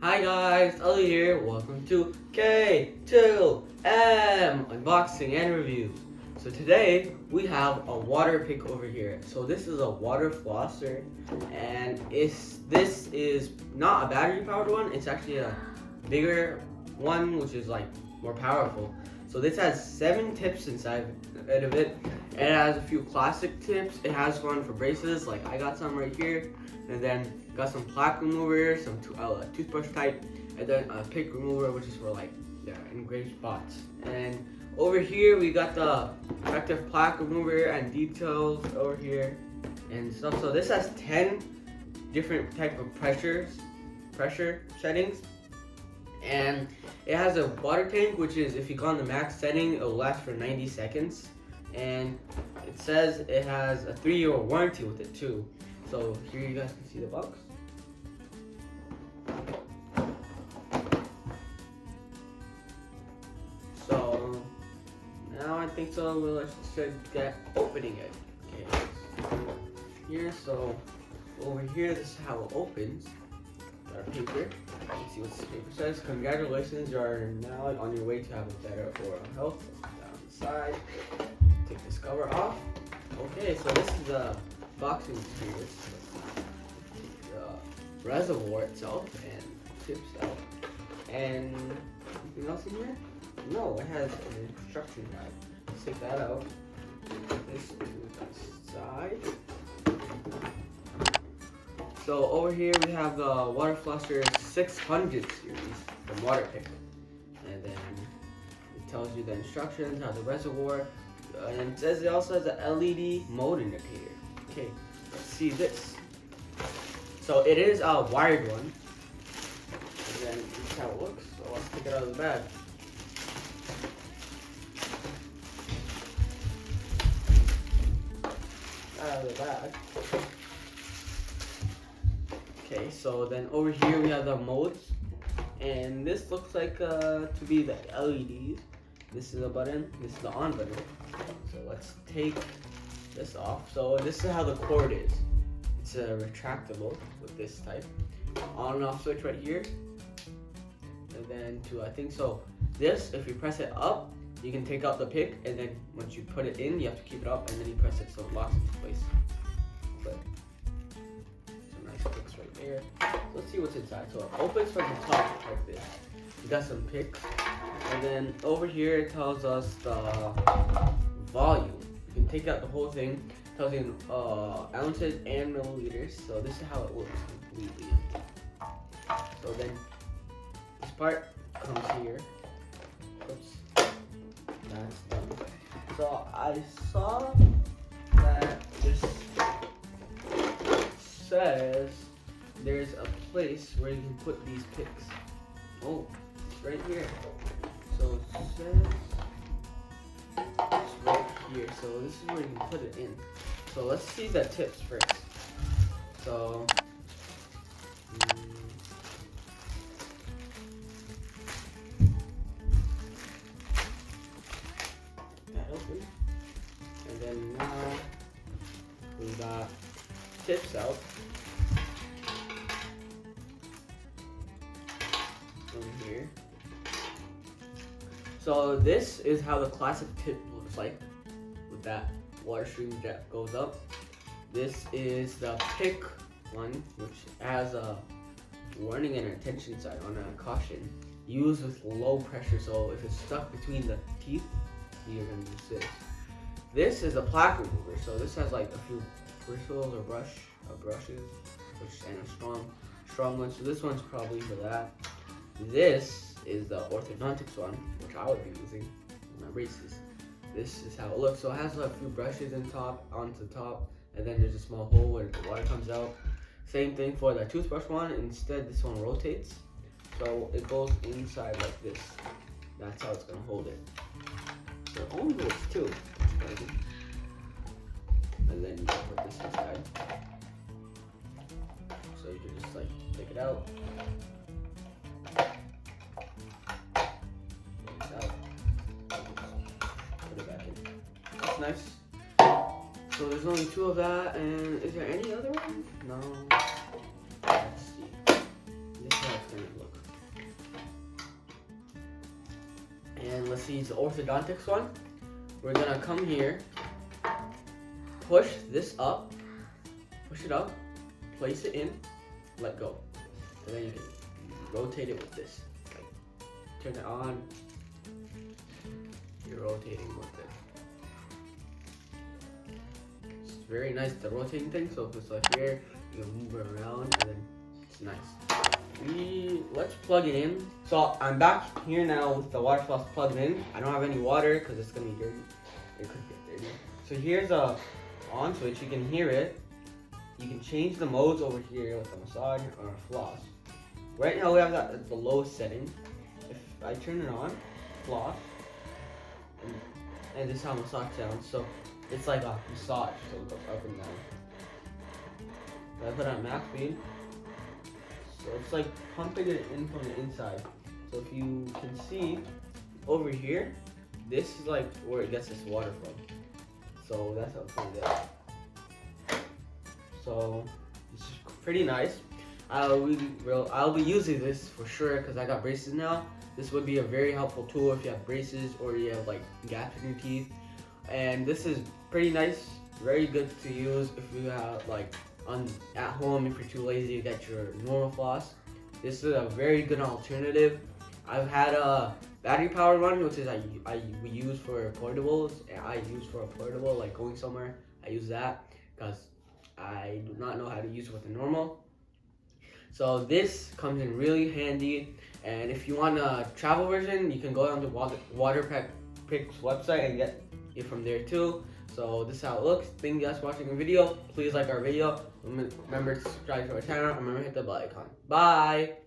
Hi guys, Ali here. Welcome to K2M Unboxing and Reviews. So today we have a Waterpik over here. So this is a water flosser, and this is not a battery powered one. It's actually a bigger one, which is like more powerful. So this has 7 tips inside of it. It has a few classic tips. It has one for braces, like I got some right here, and then got some plaque remover, some toothbrush type, and then a pick remover, which is for like engraved spots. And over here we got the effective plaque remover and details over here and stuff. So this has 10 different type of pressure settings, and it has a water tank, which is, if you go on the max setting, it will last for 90 seconds. And it says it has a 3-year warranty with it too. So here you guys can see the box. So now I think so we should get opening it. Okay, here, so over here, this is how it opens. Got our paper. Let's see what this paper says. Congratulations, you are now on your way to have a better oral health. Down the side. Take this cover off. Okay, so this is the boxing experience. Take the reservoir itself and tips out. And anything else in here? No, it has an instruction guide. Let's take that out. Put this to the side. So over here we have the Water Flosser 600 series from Waterpik. And then it tells you the instructions, how the reservoir, and it says it also has an LED mode indicator. Okay, let's see this. So it is a wired one. And then this is how it looks. So let's take it out of the bag. Out of the bag. Okay, so then over here we have the modes. And this looks like to be the LEDs. This is a button, this is the on button. So let's take this off. So this is how the cord is. It's retractable with this type. On and off switch right here. And then I think so, this, if you press it up, you can take out the pick, and then once you put it in, you have to keep it up, and then you press it so it locks into place. Okay. Some nice picks right there. So let's see what's inside. So it opens from the top like this. You got some picks. And then over here it tells us the volume. You can take out the whole thing. It tells you ounces and milliliters. So this is how it works completely. So then this part comes here. Oops. That's done. So I saw that this says there's a place where you can put these picks. Oh, it's right here. So it says it's right here. So this is where you can put it in. So let's see the tips first. So that open. And then now we got tips out. Here. So this is how the classic tip looks like, with that water stream that goes up. This is the pick one, which has a warning and attention sign on a caution. Use with low pressure, so if it's stuck between the teeth, you're gonna use this. This is a plaque remover, so this has like a few bristles or brushes, and a strong one. So this one's probably for that. This is the orthodontics one, which I would be using in my braces. This is how it looks. So it has a few brushes onto the top, and then there's a small hole where the water comes out. Same thing for the toothbrush one. Instead, this one rotates, so it goes inside like this. That's how it's gonna hold it. So it only goes 2. And then you can put this inside. So you can just like take it out. Nice. So there's only 2 of that, and is there any other one? No. Let's see. This is how it's gonna look. And let's use the orthodontics one. We're gonna come here, push this up, push it up, place it in, let go. And then you can rotate it with this. Like, turn it on, you're rotating with it. It's very nice, the rotating thing, so if it's like here, you can move it around and then it's nice. Let's plug it in. So I'm back here now with the water floss plugged in. I don't have any water because it's gonna be dirty. It could get dirty. So here's a on switch, you can hear it. You can change the modes over here with a massage or a floss. Right now we have that at the lowest setting. If I turn it on, floss, and this is how massage sounds. So it's like a massage, so it goes up and down. I put it on max speed. So it's like pumping it in from the inside. So if you can see over here, this is like where it gets this water from. So that's how it's gonna get. So it's pretty nice. I'll be using this for sure because I got braces now. This would be a very helpful tool if you have braces or you have like gaps in your teeth. And this is pretty nice, very good to use if you have like at home, if you're too lazy to get your normal floss. This is a very good alternative. I've had a battery powered one, which is we use for portables. I use for a portable, like going somewhere. I use that because I do not know how to use it with the normal. So this comes in really handy. And if you want a travel version, you can go down to Waterpik's website and get it from there too. So this is how it looks. Thank you guys for watching the video. Please like our video. Remember to subscribe to our channel. Remember to hit the bell icon. Bye.